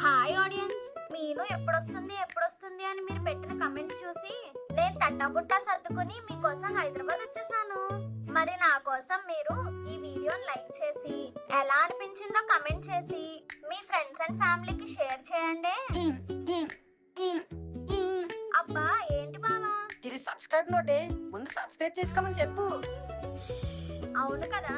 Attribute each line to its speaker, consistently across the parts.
Speaker 1: Hi audience, మీను ఎప్పుడొస్తుంది అని మీరు పెట్టిన కమెంట్స్ చూసి నేను తట్టబుట్టా సర్దుకుని మీకోసం హైదరాబాద్ వచ్చేసాను. మరి నా కోసం మీరు ఈ వీడియోని లైక్ చేసి ఎలా అనిపించిందో కమెంట్ చేసి మీ ఫ్రెండ్స్ అండ్ ఫ్యామిలీకి షేర్ చేయండి. అబ్బా ఏంటి బావా,
Speaker 2: ఇది సబ్స్క్రైబ్ నోటే, ముందు సబ్స్క్రైబ్ చేసుకోమని చెప్పు.
Speaker 1: అవును కదా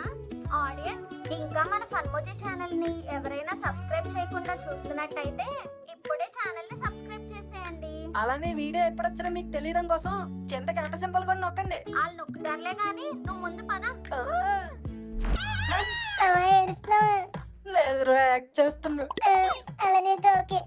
Speaker 1: ఆడియన్స్, ఇంకా మన ఫన్మోజీ ఛానల్ ని ఎవరైనా సబ్స్క్రైబ్ చేయకుండా చూస్తున్నట్టయితే ఇప్పుడే ఛానల్ ని సబ్స్క్రైబ్ చేసేయండి.
Speaker 2: అలానే వీడియో ఎప్పుడొచ్చినా మీకు తెలియడం కోసం చింత గంట సింబల్ కూడా నొక్కండి.
Speaker 1: వాళ్ళు నొక్కుతారులే గానీ నువ్వు ముందు పద.
Speaker 2: లేదు యాక్ట్ చేస్తున్నా.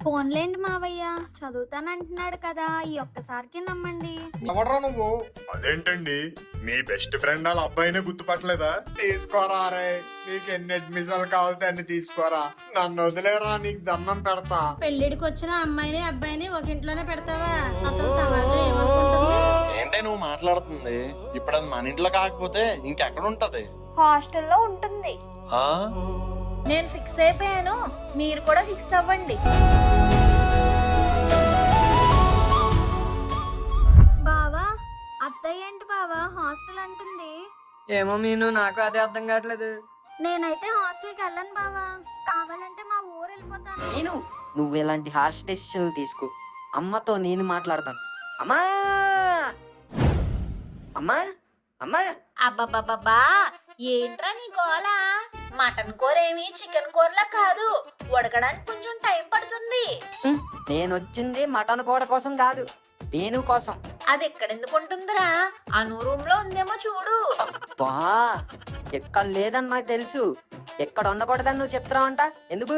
Speaker 1: ఫోన్లేండి మావయ్య, చదువుతానంటున్నాడు కదా, ఈ ఒక్కసారికి నమ్మండి.
Speaker 3: ఎవడ్రా నువ్వు? అదేంటండి మీ బెస్ట్ ఫ్రెండ్ వాళ్ళ అబ్బాయినే గుర్తుపట్టలేదా? తీసుకోరా రే, నీకు ఎన్ని అడ్మిషన్లు కావాలితే అన్ని తీసుకోరా, నన్ను వదిలేరా, నీకు దండం పెడతా.
Speaker 4: పెళ్లిడికి వచ్చిన అమ్మాయిని అబ్బాయిని ఒక ఇంట్లోనే పెడతావా? అసలు సమాజం ఏమనుకుంటుంది?
Speaker 5: ఏంటే నువ్వు మాట్లాడుతుంది? ఇప్పుడు అది మన ఇంట్లో కాకపోతే ఇంకెక్కడ ఉంటది?
Speaker 1: హాస్టల్లో ఉంటుంది.
Speaker 5: ఆ?
Speaker 4: నేను ఫిక్స్ అయిపోయాను, మీరు కూడా ఫిక్స్ అవ్వండి.
Speaker 1: బావా, అత్తయ్య ఏంటి బావా హాస్టల్ అంటుంది?
Speaker 2: ఏమో మీను, నాకు అదే అర్థం కావట్లేదు.
Speaker 1: నేనైతే హాస్టల్కి వెళ్ళను బావా, కావాలంటే మా ఊరు వెళ్ళిపోతాను.
Speaker 2: నేను నువ్వు ఇలాంటి హార్ష్ డెసిషన్లు తీసుకో. అమ్మతో నేను మాట్లాడతాను. అమ్మా అమ్మా అమ్మా.
Speaker 4: అబ్బబ్బబ్బా, ఏంట్రా నీ గోల? మటన్ కూర ఏమి చికెన్ కూరలా కాదు, ఉడకడానికి కొంచెం టైం పడుతుంది.
Speaker 2: నేను వచ్చింది మటన్ కూర కోసం కాదు, నేను కోసం.
Speaker 4: అది ఎక్కడెందుకు ఉంటుందిరా? అను రూమ్ లో ఉందేమో చూడు.
Speaker 2: బా, ఎక్కడ లేదని నాకు తెలుసు. ఎక్కడ ఉండకూడదని నువ్వు చెప్తున్నావంట. ఎందుకు?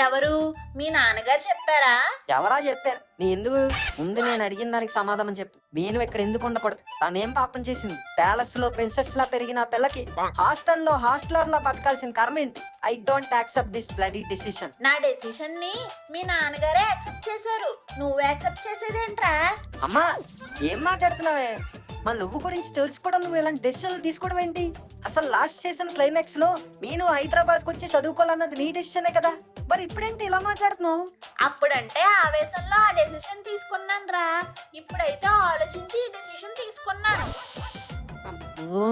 Speaker 4: ఎవరు? మీ నాన్నగారు చెప్పారా?
Speaker 2: ఎవరా చెప్పారు? నీ ఎందుకు? ముందు నేను అడిగిన దానికి సమాధానం చెప్పు. నేను ఇక్కడ ఎందుకు ఉండకూడదు? తనేం పాపం చేసింది? ప్యాలెస్ లో ప్రిన్సెస్ లా పెరిగిన పిల్లకి హాస్టల్లో హాస్టలర్ లా బతకాల్సిన కర్మేంటి? I don't accept this bloody decision.
Speaker 4: నా డెసిషన్ ని మీ నాన్నగారే యాక్సెప్ట్ చేశారు, నువ్వు యాక్సెప్ట్ చేసేదేంట్రా?
Speaker 2: అమ్మా, ఏం మాట్లాడుతున్నావే? మా నువ్వు గురించి తెలుసుకోవడం నువ్వు ఇలాంటి డెసిషన్లు తీసుకోవడం ఏంటి? అసలు లాస్ట్ సీజన్ క్లైమాక్స్ లో నేను హైదరాబాద్ కు వచ్చి చదువుకోవాలన్నది నీ డెసిషనే కదా, మరి ఇప్పుడేంటి ఇలా మాట్లాడుతున్నావు?
Speaker 4: అప్పుడంటే ఆవేశంలో ఆ డెసిషన్ తీసుకున్నాను రా, ఇప్పుడైతే ఆలోచించి ఈ డెసిషన్ తీసుకున్నాను.
Speaker 2: ఓ,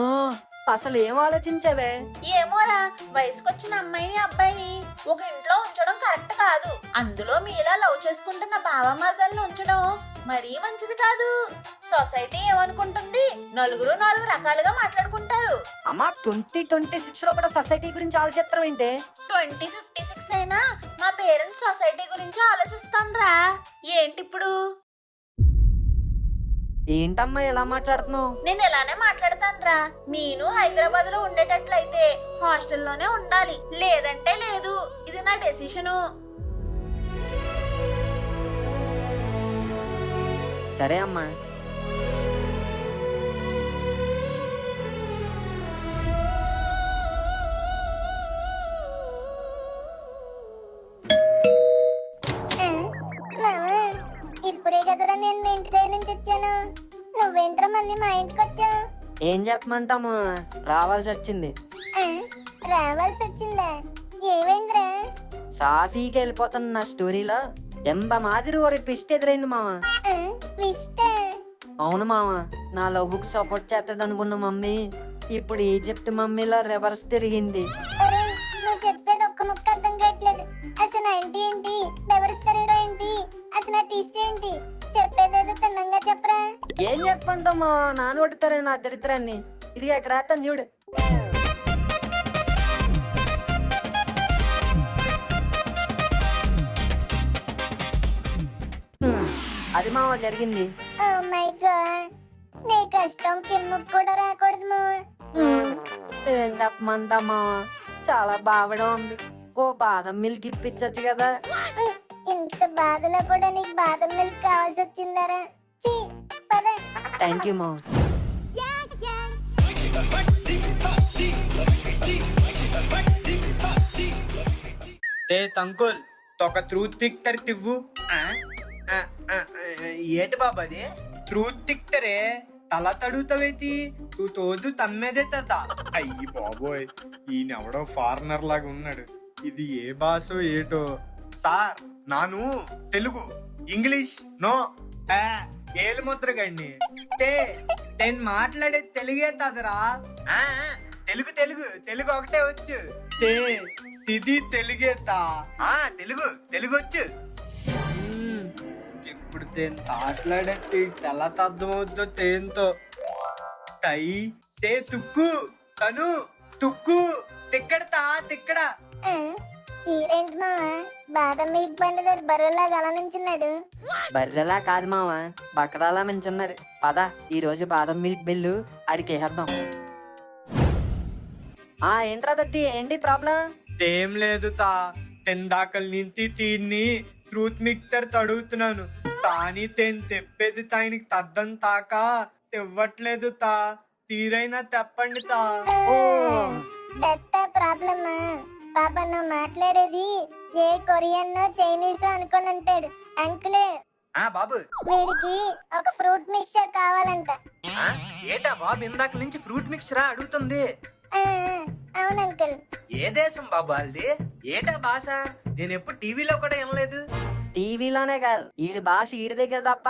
Speaker 2: అసలు ఏం ఆలోచించావే?
Speaker 4: ఏమోరా, వయసుకొచ్చిన అమ్మాయిని అబ్బాయిని ఒక ఇంట్లో ఉంచడం కరెక్ట్ కాదు. అందులో మీలా లవ్ చేసుకుంటున్న బావమర్దల్ని ఉంచడం మరీ మంచిది కాదు. సొసైటీ ఏమనుకుంటుంది? నలుగురు నాలుగు రకాలుగా మాట్లాడుకుంటారు.
Speaker 2: అమ్మా, 2026 లో కూడా సొసైటీ గురించి ఆలోచిస్తాం ఏంటి?
Speaker 4: 2056 అయినా మా పేరెంట్స్ సొసైటీ గురించి ఆలోచిస్తాన్రా. ఏంటిప్పుడు?
Speaker 2: ఏంటమ్మా ఎలా మాట్లాడుతున్నావు?
Speaker 4: నేను ఎలానే మాట్లాడతానురా. మీను హైదరాబాద్ లో ఉండేటట్లయితే హాస్టల్లోనే ఉండాలి, లేదంటే లేదు. ఇది నా డెసిషను.
Speaker 2: సరే అమ్మా.
Speaker 6: ఇప్పుడే కదరా నేను మీ ఇంటి దగ్గర నుంచి వచ్చాను, నువ్వేంట్రా మళ్ళీ మా ఇంటికి వచ్చావు?
Speaker 2: ఏం చెప్పమంటాము, రావాల్సి వచ్చింది.
Speaker 6: రావాల్సి వచ్చిందా? ఏమైందిరా?
Speaker 2: సాఫీకి వెళ్ళిపోతున్న నా స్టోరీలో ఎంబ మాదిరి ఒక ట్విస్ట్ ఎదురైంది మామ.
Speaker 6: ట్విస్ట్?
Speaker 2: అవును మామ, నా లవ్వుకు సపోర్ట్ చేస్తుంది అనుకున్న మమ్మీ ఇప్పుడు ఈజిప్ట్ మమ్మీలో రివర్స్ తిరిగింది.
Speaker 6: అరే, నువ్వు చెప్పేది ఒక్క ముక్క అర్థం కావట్లేదు. అసలు ఏంటి ఏంటి డెవరస్ తిరగడం ఏంటి? అసలు ఆ ట్విస్ట్ ఏంటి? చెప్పేదేదో తిన్నంగా చెప్పరా.
Speaker 2: ఏం చెప్పంటావు మా నాన్న కొట్టుతారే నా దరిద్రాన్ని. ఇది ఇక్కడ వేస్తాను చూడు. అది మామ జరిగింది.
Speaker 6: ఓ మై గాడ్, నీ కష్టం కిమ్ముకు కూడా రాకూడదు మావా.
Speaker 2: ఏం చెప్పమంటా మామ, చాలా బాధగా ఉంది. ఓ బాదం మిల్క్ ఇప్పించచ్చు కదా.
Speaker 6: ఇంత బాధలో కూడా నీకు బాదం మిల్క్ కావాల్సి వచ్చిందరా? చీ, పద.
Speaker 2: థ్యాంక్ యూ మామ.
Speaker 7: తంకుల్ తొక ట్రూత్ తిక్తర్ తివ్వు. ఏటి బాబాది ట్రూత్ తిక్తరే? తల తడుగుతావేతి? తూ తోదు తమ్మేదే తత. అయ్యి బాబోయ్, ఈయనెవడో ఫారినర్ లాగా ఉన్నాడు. ఇది ఏ భాషో ఏటో. సార్ నాను తెలుగు ఇంగ్లీష్ నో ఏలు ముద్రగండి నేను మాట్లాడేది తెలుగే తదరా తెలుగు తెలుగు తెలుగు ఒకటే వచ్చు తిది తెలుగే తెలుగు తెలుగు వచ్చు ఇప్పుడు మాట్లాడేది ఎలా అర్థమవుతుందో తేంతో తై తుక్కు తను తుక్కు తిక్కడతా తిక్కడ
Speaker 6: ఈడేంటి మావా బాదం మిల్క్ బండితోటి బరువులాగా అలా నుంచున్నాడు.
Speaker 2: బర్రెలా కాదు మామ, బకరాలా మంచున్నారు. పద ఈ రోజు బాదం మిల్క్ బిల్లు అడిగి వేద్దాం. ఏంట్రా దత్తి, ఏంటి ప్రాబ్లం?
Speaker 7: ఏం లేదు తెందాకల నుంచి తీన్ని ట్రూత్ మిక్చర్ తడుగుతున్నాను. తాని తెప్పేది తానికి తద్దం తాక తెవ్వట్లేదు తీరైనా తెప్పండి
Speaker 6: ప్రాబ్లమా పాప నువ్వు మాట్లాడేది ఏ కొరియన్ చైనీస్ అనుకొని అంటాడు. అంకులే
Speaker 7: బాబు
Speaker 6: వీడికి ఒక ఫ్రూట్ మిక్చర్ కావాలంట.
Speaker 7: ఏటా బాబు ఇందాక నుంచి ఫ్రూట్ మిక్చరా అడుగుతుంది?
Speaker 6: అవును అంకుల్.
Speaker 7: ఏ దేశం బాబు అది? ఏటా భాష? నేను ఎప్పుడు టీవీలో కూడా వినలేదు.
Speaker 2: టీవీలోనే కాదు, ఈడి భాష ఈడి దగ్గర తప్ప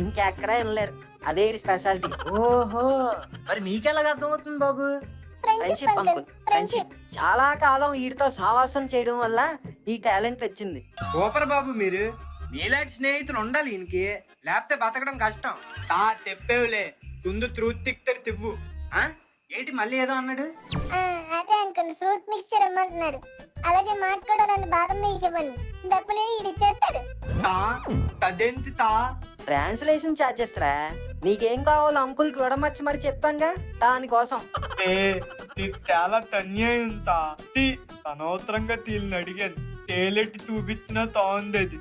Speaker 2: ఇంకెక్కడా వినలేరు. అదే ఈడి స్పెషాలిటీ.
Speaker 7: ఓహో, మరి మీకెలాగ అర్థమవుతుంది బాబు?
Speaker 2: Friendship uncle, friendship. చాలా కాలం వీడితో సావాసం చేయడం వల్ల ఈ టాలెంట్ వచ్చింది.
Speaker 7: సూపర్ బాబు, మీరు మీలాంటి స్నేహితులు ఉండాలి ఈయనకి, లేకపోతే బతకడం కష్టం. తెప్పేవులే ముందు ట్రూత్ తిక్తరు తివ్వు. ఏంటి మళ్ళీ ఏదో అన్నాడు?
Speaker 6: అదే అంకుల్, ఫ్రూట్ మిక్చర్ ఇమ్మంటున్నాడు. అలాగే మాకు కూడా 2 బాదం మిల్క్ ఇవ్వండి, డబ్బులు ఇచ్చేస్తాడు.
Speaker 7: తదేంటి
Speaker 2: ట్రాన్స్లేషన్ ఛార్జెస్ రా. నీకేం కావాలో అంకుల్ కూడా మరి చెప్పానుగా, దానికోసం.
Speaker 7: చాలా అన్యాయం అనవసరంగా తీళ్ళని అడిగాను. తేలెట్టి చూపించినా తాంది అది.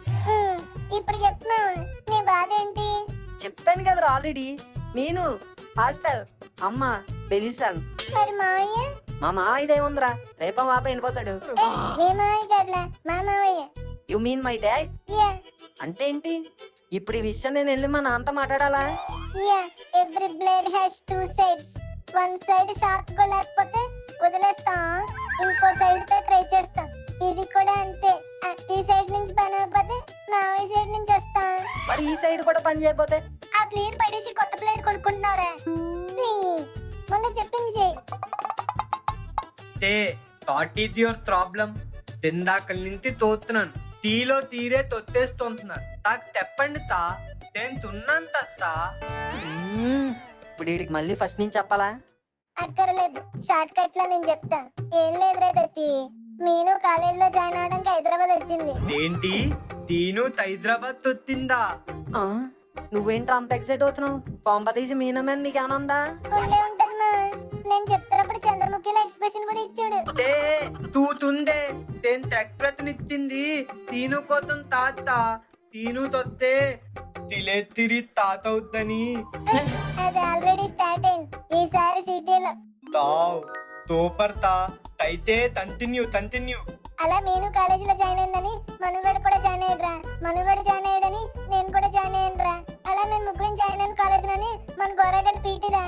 Speaker 6: ఇప్పుడు చెప్తున్నావు నీ బాధ ఏంటి?
Speaker 2: చెప్పాను కదరా ఆల్రెడీ. నేను హాస్టల్ అమ్మ తెలిసాను.
Speaker 6: మరి మావయ్య?
Speaker 2: మా మావయ్యదే ఉందిరా, రేపా మాప వెళ్ళిపోతాడు.
Speaker 6: మీ మావయ్య కదలా, మా మావయ్య.
Speaker 2: You mean my dad? అంటే ఏంటి? ఇప్పుడు ఈ విషయం నేను వెళ్ళి మా నాన్నతో మాట్లాడాలా?
Speaker 6: Every blade has 2 sides. 1 side sharp గా లేకపోతే వదిలేస్తాం, ఇంకో సైడ్ తో ట్రై చేస్తాం. ఇది కూడా అంతే. ఈ సైడ్ నుంచి పని అయిపోతే మావయ్య సైడ్ నుంచి వస్తాం.
Speaker 2: మరి ఈ సైడ్ కూడా పని చేయకపోతే?
Speaker 6: ఆ ప్లేట్ పడేసి కొత్త ప్లేట్ కొనుక్కుంటున్నారా? ముందు చెప్పింది.
Speaker 7: That is your problem. తిందాకల నుంచి తోస్తున్నాను, తీలో తీరే తొత్తేస్తుంటున్నాను. నాకు తెప్పండి నేను తున్నంత.
Speaker 2: ఇప్పుడు వీడికి మళ్ళీ ఫస్ట్ నుంచి చెప్పాలా?
Speaker 6: అక్కర్లేదు, షార్ట్ కట్ లో నేను చెప్తా. ఏం లేదు రేదత్తి, మీను కాలేజీలో జాయిన్ అవడానికి హైదరాబాద్ వచ్చింది.
Speaker 7: ఏంటి తీను హైదరాబాద్ తొత్తిందా?
Speaker 2: నువ్వేంట్రా అంత ఎక్సైట్ అవుతున్నావు? పంపదీసి మీన మీద నీకు ఆనందా?
Speaker 6: ఉండే ఉంటది మా, నేను చెప్తున్నప్పుడు చంద్రముఖిలో ఎక్స్ప్రెషన్ కూడా ఇచ్చాడు.
Speaker 7: తూతుందే ప్రతినిచ్చింది తీను కోసం తీను తొత్తే తిలెత్తిరి తాతవుద్దని.
Speaker 6: అది ఆల్రెడీ స్టార్ట్ అయింది ఈసారి సిటీలో.
Speaker 7: సూపర్ అయితే కంటిన్యూ.
Speaker 6: అలా నేను కాలేజీలో జాయిన్ అయిందని మనుగడ కూడా జాయిన్ అయ్యడ్రా, మనుగడ జాయిన్ అయ్యాడని నేను కూడా జాయిన్ అయ్యానురా. అలా మేము ముగ్గురం జాయిన్ అయిన కాలేజ్ లోని మన గోరాగడ్ పీటీరా.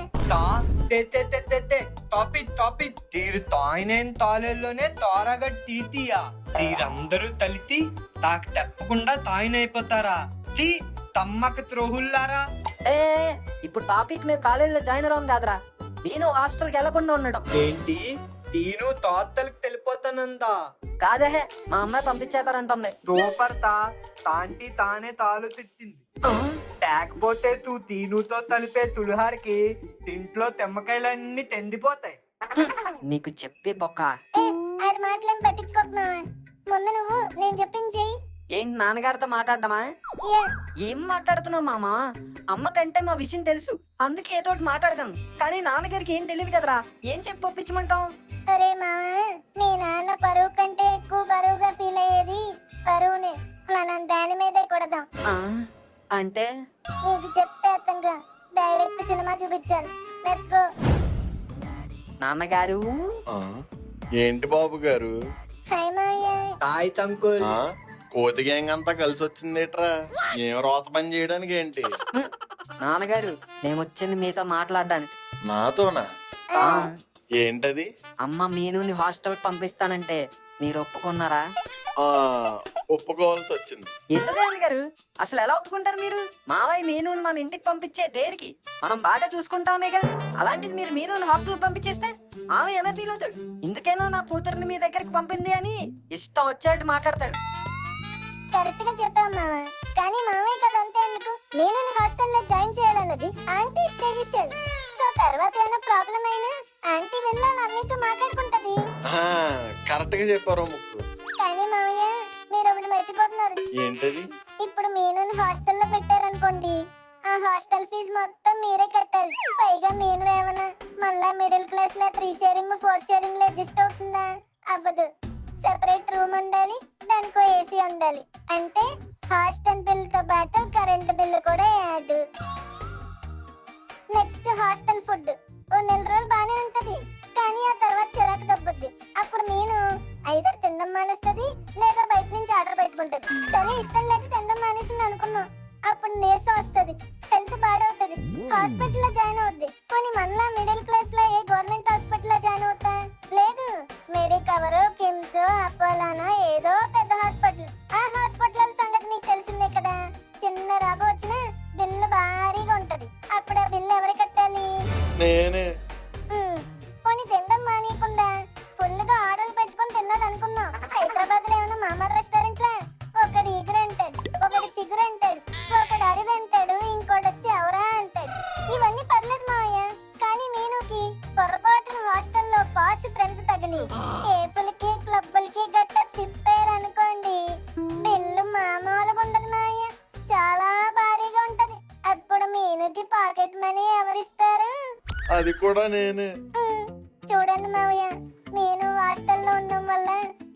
Speaker 7: టాపిక్ తీరు తాయినైన తాళేల్లోనే తోరగడ్ టీటీయా. తీరందరూ తలితి తాకు తప్పకుండా తాయినైపోతారా? తమ్మక త్రోహుల్లారా.
Speaker 2: ఇప్పుడు టాపిక్ మేము కాలేజీలో జాయిన్ అవ్వం కాదురా, నేను హాస్టల్కి వెళ్ళకుండా ఉండడం.
Speaker 7: ఏంటి తీను తోత్తలకి తెలిపోతానందా?
Speaker 2: కాదే, మా అమ్మాయి పంపించేతారంటుంది.
Speaker 7: సూపర్ తాంటి తానే తాలు తిట్టింది. తేకపోతే తీనుతో తలిపే తులుహారికి తింట్లో తెమ్మకాయలన్నీ తెందిపోతాయి.
Speaker 2: నీకు చెప్పి బొక్క.
Speaker 6: ఆడి మాటలేం పట్టించుకోకున్నావా? ముందు నువ్వు నేను చెప్పింది.
Speaker 2: ఏంటి నాన్నగారితో మాట్లాడమా? ఏం మాట్లాడుతున్నావు మామా? అమ్మకంటే మా విషయం తెలుసు, అందుకే ఏదో ఒకటి మాట్లాడదాం. కానీ నాన్నగారికి ఏం తెలియదు కదరా, ఏం చెప్పి ఒప్పించమంటావు?
Speaker 6: అరే మామా, మీ నాన్న పరువు కంటే ఎక్కువ బరువుగా ఫీల్ అయ్యేది పరువునే. మనం దాని మీదే కొడదాం.
Speaker 2: అంటే
Speaker 6: నీకు చెప్తే అర్థంగా డైరెక్ట్ సినిమా చూపించాలి. Let's go.
Speaker 2: నాన్నగారు.
Speaker 5: ఏంటి బాబు గారు?
Speaker 6: హాయ్ మాయా.
Speaker 7: తాయ్ తంకుల్.
Speaker 5: కోతి గ్యాంగ్ అంతా కలిసి వచ్చిందేట్రా? ఏం రోత పని చేయడానికి ఏంటి?
Speaker 2: నాన్నగారు, నేను వచ్చింది మీతో మాట్లాడడానికి.
Speaker 5: నాతోనా? ఏంటది?
Speaker 2: అమ్మ మీను హాస్టల్ పంపిస్తానంటే మీరు ఒప్పుకున్నారా?
Speaker 5: ఆ, ఒప్పుకోవాల్సి వచ్చింది.
Speaker 2: ఎందుకు నాన్నగారు అసలు ఎలా ఒప్పుకుంటారు మీరు? మావయ్య మీనుని మన ఇంటికి పంపించే దేనికి? మనం బాగా చూసుకుంటామేగా. అలాంటిది మీరు మీనుని హాస్టల్ పంపించేస్తే మావయ్య ఎలా ఫీల్ అవుతాడు? ఇందుకేనా నా కూతుర్ని మీ దగ్గరికి పంపింది అని ఇష్టం వచ్చేట్టు మాట్లాడతాడు.
Speaker 6: కరెక్ట్ గా చెప్పావు మామ. కానీ మామయ్య కదా అంతే ఎందుకు నేను హాస్టల్లో జాయిన్ చేయాలన్నది ఆంటీ డెసిషన్. సో తర్వాత ఏమైనా ప్రాబ్లం అయినా ఆంటీ వెళ్ళి అమ్మతో మాట్లాడుకుంటది.
Speaker 5: ఆ, కరెక్ట్ గా చెప్పారు ముక్కు.
Speaker 6: కానీ మామయ్య మీరు ఒకటి మర్చిపోతున్నారు.
Speaker 5: ఏంటది?
Speaker 6: ఇప్పుడు మీను హాస్టల్లో పెట్టారనుకోండి, ఆ హాస్టల్ ఫీజు మొత్తం మీరే కట్టాలి. పైగా మీను ఏమన్నా మళ్ళా మిడిల్ క్లాస్ లా 3 షేరింగ్ 4 షేరింగ్ లో అడ్జస్ట్ అవుతుందా? అవ్వదు. సెపరేట్ రూమ్ ఉండాలి, దానికో ఏసీ ఉండాలి. అంటే హాస్టల్ బిల్ తో పాటు కరెంట్ బిల్ కూడా యాడ్. నెక్స్ట్ హాస్టల్ ఫుడ్ ఓ 4 రోజులు బానే ఉంటది, కానీ ఆ తర్వాత చిరాకు తప్పుద్ది. అప్పుడు నేను ఐదర్ తినడం మానేస్తుంది లేదా బయట నుంచి ఆర్డర్ పెట్టుకుంటది. సరే ఇష్టం లేక తినడం మానేసింది అనుకున్నాం, అప్పుడు నీరసం వస్తుంది, హెల్త్ పాడవుతుంది, హాస్పిటల్ లో జాయిన్ అవుద్ది. కొన్ని మనలా మిడిల్ క్లాస్ లో ఏ గవర్నమెంట్ హాస్పిటల్ లో జాయిన్ అవుతా లేదు. మెడికవర్, కిమ్స్, అపోలోనో ఏదో పెద్ద హాస్పిటల్. ఆ హాస్పిటల్ సంగతి నీకు తెలిసిందే కదా. చిన్న రోగం వచ్చినా బిల్లు భారీగా ఉంటది. అప్పుడు ఆ బిల్లు ఎవరు కట్టాలి?
Speaker 5: నేనే.
Speaker 6: కొన్ని తినడం మానేయకుండా ఫుల్ గా ఆర్డర్లు పెట్టుకొని తిన్నది అనుకున్నాం. హైదరాబాద్ లో ఏమైనా మామూలు రెస్టారెంట్ లా ఒకడు ఈగరు అంటాడు, ఒకడు చిగురు అంటాడు, ఒకడు అరుగు అంటాడు, ఇంకోటి వచ్చి ఎవరా అంటాడు. ఇవన్నీ పర్లేదు మావయ్య, కానీ మీనుకి పొరపాటున హాస్టల్లో పాష్ ఫ్రెండ్స్ తగిలి కేఫ్లకి క్లబ్బులకి గట్ట తిప్పారనుకోండి, బిల్లు మామూలుగా ఉండదు మావయ్య, చాలా భారీగా ఉంటది. అప్పుడు మీనుకి పాకెట్ మనీ ఎవరిస్తారు?
Speaker 5: అది కూడా నేనే.
Speaker 6: చూడండి మావయ్య, నేను హాస్టల్లో ఉండడం వల్ల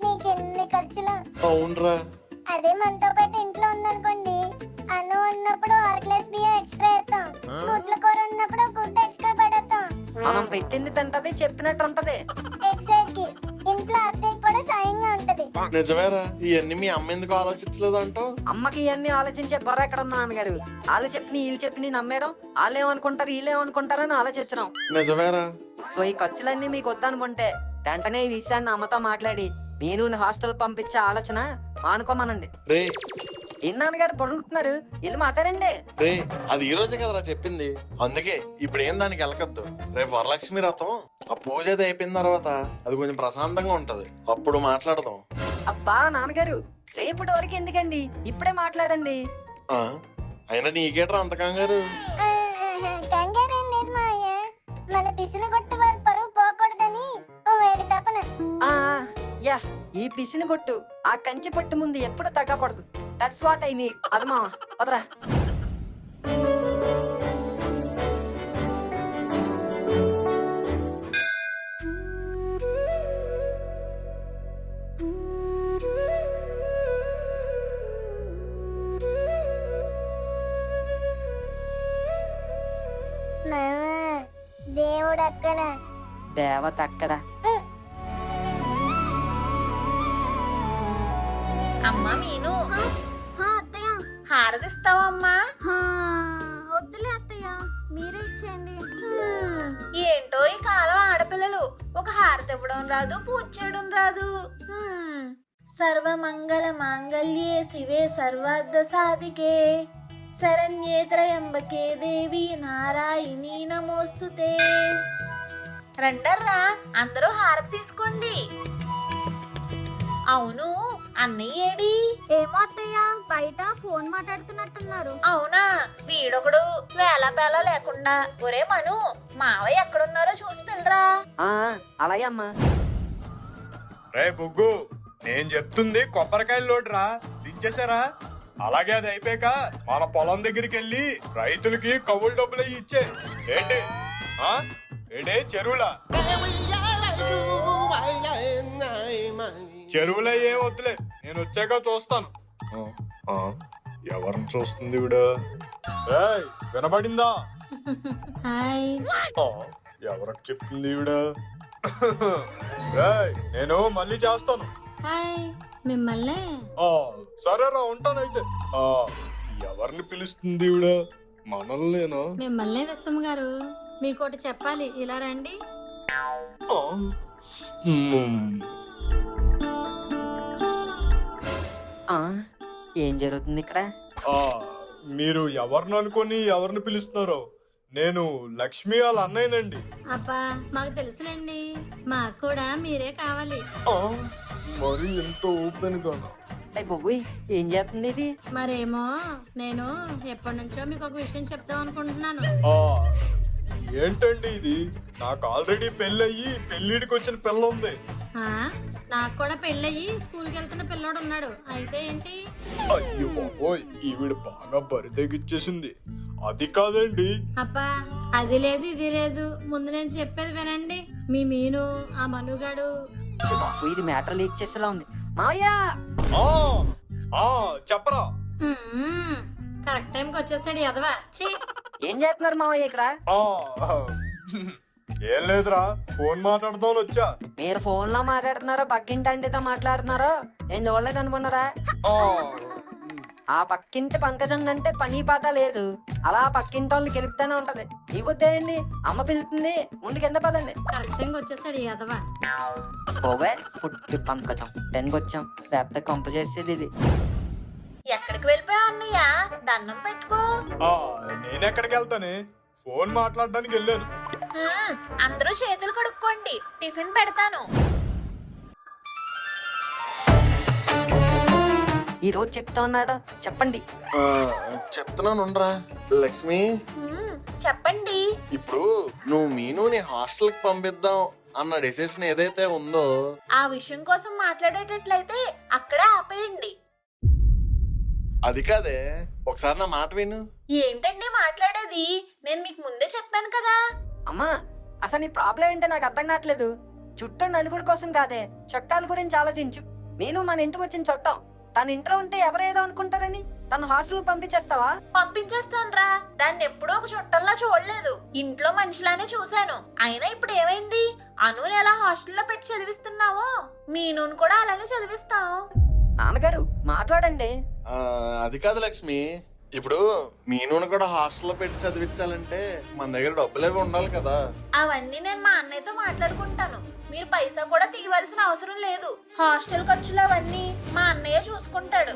Speaker 6: మీకు ఎన్ని ఖర్చులు.
Speaker 5: అవునరా.
Speaker 6: అదే మనతో పాటు ఇంట్లో ఉందనుకోండి, అన్నం ఉన్నప్పుడు 1 గ్లాస్ బియ్యం ఎక్స్ట్రా వేస్తాం, గుడ్ల కూర ఉన్నప్పుడు గుడ్డ ఎక్స్ట్రా పడేస్తాం.
Speaker 2: మనం పెట్టింది తింటది, చెప్పినట్టు ఉంటది.
Speaker 6: ఎగ్జాక్ట్లీ. ఇంట్లో అత్తయ్య కూడా సాయంగా ఉంటది.
Speaker 5: నిజమేరా, ఇవన్నీ మీ అమ్మ ఎందుకు ఆలోచించలేదంటో?
Speaker 2: అమ్మకి ఇవన్నీ ఆలోచించే బొర్ర ఎక్కడ ఉంది నాన్నగారు? వాళ్ళు చెప్పి వీళ్ళు చెప్పి నమ్మేయడం, వాళ్ళేమనుకుంటారు వీళ్ళేమనుకుంటారని ఆలోచించడం.
Speaker 5: నిజమేరా.
Speaker 2: సో ఈ ఖర్చులన్నీ మీకు వద్దనుకుంటే వెంటనే ఈ విషయాన్ని అమ్మతో మాట్లాడి నేను హాస్టల్ పంపించే ఆలోచన మానుకోమనండి.
Speaker 5: రే
Speaker 2: ఏం నాన్నగారు పొడుగుతున్నారు? వెళ్ళి మాట్లాడండి.
Speaker 5: రే, అది ఈ రోజే కదరా చెప్పింది. అందుకే ఇప్పుడు ఏం దానికి వెళ్ళకద్దు. రేపు వరలక్ష్మి రథం, ఆ పూజ అది అయిపోయిన తర్వాత అది కొంచెం ప్రశాంతంగా ఉంటది, అప్పుడు మాట్లాడదాం.
Speaker 2: అబ్బా నాన్నగారు, రేపటి వరకు ఎందుకండి, ఇప్పుడే మాట్లాడండి.
Speaker 5: ఆ, అయినా నీకేట్రా అంత కంగారు?
Speaker 6: కంగారేం లేదు మావయ్య, మన పిసిని కొట్టి వారి పరువు పోకూడదని ఓ వేడి తపన.
Speaker 2: ఆ యా, ఈ పిసిని కొట్టు ఆ కంచి పట్టు ముందు ఎప్పుడు తగ్గకూడదు. That's what I need. అది మామ వదరా.
Speaker 6: మావా, దేవుడు అక్కడ.
Speaker 2: దేవత అక్కడ.
Speaker 4: అమ్మా మీను,
Speaker 1: అత్తయ్య.
Speaker 4: హారతిస్తావా అమ్మా?
Speaker 1: వద్దులే అత్తయ్య, మీరే ఇచ్చేయండి.
Speaker 4: ఏంటో ఈ కాలం ఆడపిల్లలు, ఒక హారతి ఇవ్వడం రాదు, పూజ చేయడం రాదు. సర్వమంగళ మాంగళ్యే శివే సర్వార్థ సాధికే శరణ్యే త్రయంబకే దేవి నారాయణీ నమోస్తుతే. రండర్రా, అందరూ హారతి తీసుకోండి. అవును, అన్నయ్య ఏడి?
Speaker 1: ఏమో అత్తయ్య, బయట ఫోన్ మాట్లాడుతున్నట్టున్నారు.
Speaker 4: అవునా, వీడొకడు వేళ పేళ లేకుండా. ఒరే మను, మావయ్య ఎక్కడున్నారో చూసి పిల్లరా.
Speaker 2: అలాగే అమ్మా.
Speaker 3: రే బొగ్గు, నేను చెప్తుంది కొబ్బరికాయలు లోటురా, దించేశారా? అలాగే అది అయిపోయాక మన పొలం దగ్గరికి వెళ్ళి రైతులకి కవులు డబ్బులు ఇచ్చే. ఏంటి ఏంటి చెరువులా? చెరువులో ఏ వద్దులే, నేను వచ్చాక చూస్తాను. ఎవరిని చూస్తుంది ఈవిడ? ఏయ్, వినబడిందా?
Speaker 8: హాయ్.
Speaker 3: ఎవరికి చెప్తుంది ఈవిడ? ఏయ్, నేను మళ్ళీ చేస్తాను.
Speaker 8: హాయ్ మిమ్మల్ని.
Speaker 3: సరేరా, ఉంటానైతే. ఎవరిని పిలుస్తుంది ఈవిడ? మనల్నేనా?
Speaker 8: మిమ్మల్ని విశ్వం గారు, మీకోటి చెప్పాలి, ఇలా రండి.
Speaker 2: జరుగుతుంది ఇక్కడ?
Speaker 3: ఆ, మీరు ఎవరిని అనుకొని ఎవరిని పిలుస్తున్నారో నేను లక్ష్మి వాళ్ళ అన్నయ్యనండి.
Speaker 8: అబ్బా మాకు తెలుసులేండి, మాకు కూడా మీరే కావాలి.
Speaker 3: ఆ, మరి ఎంత ఓపెన్ గానా?
Speaker 2: అయ్యి బొగ్గు, ఏం చేస్తుంది ఇది?
Speaker 8: మరేమో నేను ఎప్పటి నుంచో మీకు ఒక విషయం చెప్దాం అనుకుంటున్నాను.
Speaker 3: ఆ, ఏంటండి ఇది? నాకు ఆల్రెడీ పెళ్ళయ్యి పెళ్ళిడికి వచ్చిన పిల్ల ఉంది.
Speaker 8: ఆ, నాకు కూడా పెళ్ళయి స్కూల్కి వెళ్తున్న పిల్లోడు ఉన్నాడు. అయితే ఏంటి?
Speaker 3: అయ్యో బాబోయ్, ఈవిడ బాగా బరి తెగిచ్చేసింది. అది కాదండి.
Speaker 8: అబ్బా అది లేదు ఇది లేదు, ముందు నేను చెప్పేది వినండి. మీ మీను ఆ మనుగాడు
Speaker 2: ఛీ బాబు, ఇది మ్యాటర్ లీక్ చేసేలా ఉంది. మావయ్య,
Speaker 3: ఆ, ఆ, చెప్పరా.
Speaker 8: కరెక్ట్ టైంకి వచ్చేసాడు ఎదవా. ఛీ,
Speaker 2: ఏం చేస్తున్నారు మావయ్య ఇక్కడ?
Speaker 3: ఆ, ఏం లేదురా, ఫోన్ మాట్లాడదామని వచ్చా.
Speaker 2: మీరు ఫోన్ లో మాట్లాడుతున్నారో పక్కింటి అంటితో మాట్లాడుతున్నారో ఏం చూడలేదు అనుకున్నారా?
Speaker 3: ఆ,
Speaker 2: ఆ పక్కింటి పంకజం అంటే పని పాట లేదు, అలా పక్కింటి వాళ్ళకి గెలుపుతానే ఉంటది. ఈ బుద్ధి ఏంది? అమ్మ పిలుస్తుంది, ముందు కింద పదండి.
Speaker 8: కరెక్ట్ టైంకి వచ్చేసాడు ఎదవా.
Speaker 2: పోవే పుట్టి పంకజం, 10కి వచ్చాం, లేకపోతే కంప చేసేది ఇది.
Speaker 4: ఎక్కడికి వెళ్ళిపోయావు అన్నయ్య? దండం పెట్టుకో.
Speaker 3: ఆ, నేనెక్కడికి వెళ్తానే, ఫోన్ మాట్లాడడానికి వెళ్ళాను.
Speaker 4: అందరూ చేతులు కడుక్కోండి, టిఫిన్ పెడతాను.
Speaker 2: ఈ రోజు చెప్తా ఉన్నాడా? చెప్పండి.
Speaker 5: ఆ, చెప్తున్నాను ఉండరా లక్ష్మి.
Speaker 4: చెప్పండి.
Speaker 5: ఇప్పుడు నువ్వు మీనుని హాస్టల్కి పంపిద్దాం అన్న డెసిషన్ ఏదైతే ఉందో
Speaker 4: ఆ విషయం కోసం మాట్లాడేటట్లయితే అక్కడే ఆపేయండి.
Speaker 5: అది కాదే, ఒకసారి నా మాట విను.
Speaker 4: ఏంటండి మాట్లాడేది? నేను మీకు ముందే చెప్పాను కదా.
Speaker 2: అమ్మా, అసలు నీ ప్రాబ్లం ఏంటో నాకు అర్థం కావట్లేదు. చుట్టూ నలుగురి కోసం కాదే, చుట్టాల గురించి ఆలోచించు. నేను మన ఇంటికి వచ్చిన చుట్టం, తన ఇంట్లో ఉంటే ఎవరేదో అనుకుంటారని తను హాస్టల్ పంపించేస్తావా?
Speaker 4: పంపించేస్తానురా, దాన్ని ఎప్పుడూ ఒక చుట్టంలా చూడలేదు, ఇంట్లో మనిషిలానే చూశాను. అయినా ఇప్పుడు ఏమైంది? అనుని ఎలా హాస్టల్లో పెట్టి చదివిస్తున్నావో మీనుని కూడా అలానే చదివిస్తాం.
Speaker 2: నాన్నగారు మాట్లాడండి.
Speaker 5: ఆ, అది కాదు లక్ష్మి, ఇప్పుడు మీనుని కూడా హాస్టల్లో పెట్టి చదివించాలంటే మన దగ్గర డబ్బులేవి ఉండాలి కదా.
Speaker 4: అవన్నీ నేను మా అన్నయ్యతో మాట్లాడుకుంటాను. మీరు పైసా కూడా తీయవలసిన అవసరం లేదు. హాస్టల్ ఖర్చులు అవన్నీ మా అన్నయ్య చూసుకుంటాడు.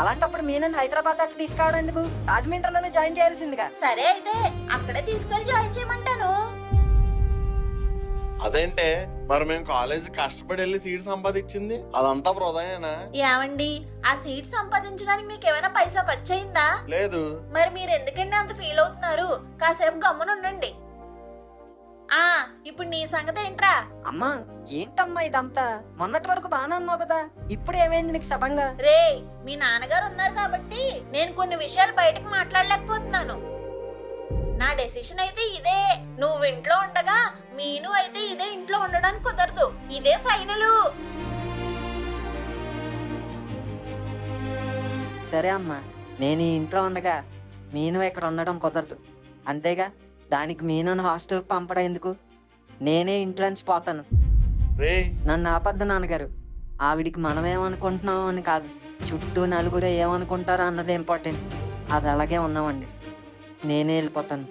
Speaker 2: అలాంటప్పుడు మీనని హైదరాబాద్ దాకా తీసుకురావడం ఎందుకు? రాజమండ్రిలోనే జాయిన్ చేయాల్సిందిగా.
Speaker 4: సరే అయితే అక్కడే తీసుకెళ్లి జాయిన్ చేయమంటాను.
Speaker 5: అదేంటే, మరి మేము కాలేజ్ కష్టపడి వెళ్ళి సీట్ సంపాదించింది అదంతా వృధాయేనా?
Speaker 4: ఏమండి, ఆ సీట్ సంపాదించడానికి మీకు ఏమైనా పైసా ఖర్చు అయిందా?
Speaker 5: లేదు.
Speaker 4: మరి మీరు ఎందుకండి అంత ఫీల్ అవుతున్నారు? కాసేపు గమ్మునుండండి. ఆ, ఇప్పుడు నీ సంగతి ఏంట్రా?
Speaker 2: అమ్మా, ఏంటమ్మా ఇదంతా? మొన్నటి వరకు బాగానే ఉన్నావు కదా, ఇప్పుడు ఏమైంది నీకు సభంగా?
Speaker 4: రే, మీ నాన్నగారు ఉన్నారు కాబట్టి నేను కొన్ని విషయాలు బయటకు మాట్లాడలేకపోతున్నాను. నా డెసిషన్ అయితే ఇదే. నువ్వు ఇంట్లో ఉండగా మీను అయితే ఇదే ఇంట్లో ఉండడానికి కుదరదు. ఇదే ఫైనల్.
Speaker 2: సరే అమ్మా, నేను ఈ ఇంట్లో ఉండగా మీను ఇక్కడ ఉండడం కుదరదు, అంతేగా? దానికి మీనుని హాస్టల్కి పంపడం ఎందుకు? నేనే ఇంట్లో నుంచి పోతాను.
Speaker 5: రే,
Speaker 2: నన్ను ఆపద్దు నాన్నగారు. ఆవిడికి మనం ఏమనుకుంటున్నాం అని కాదు, చుట్టూ నలుగురు ఏమనుకుంటారో అన్నది ఇంపార్టెంట్. అది అలాగే ఉన్నామండి, నేనే వెళ్ళిపోతాను.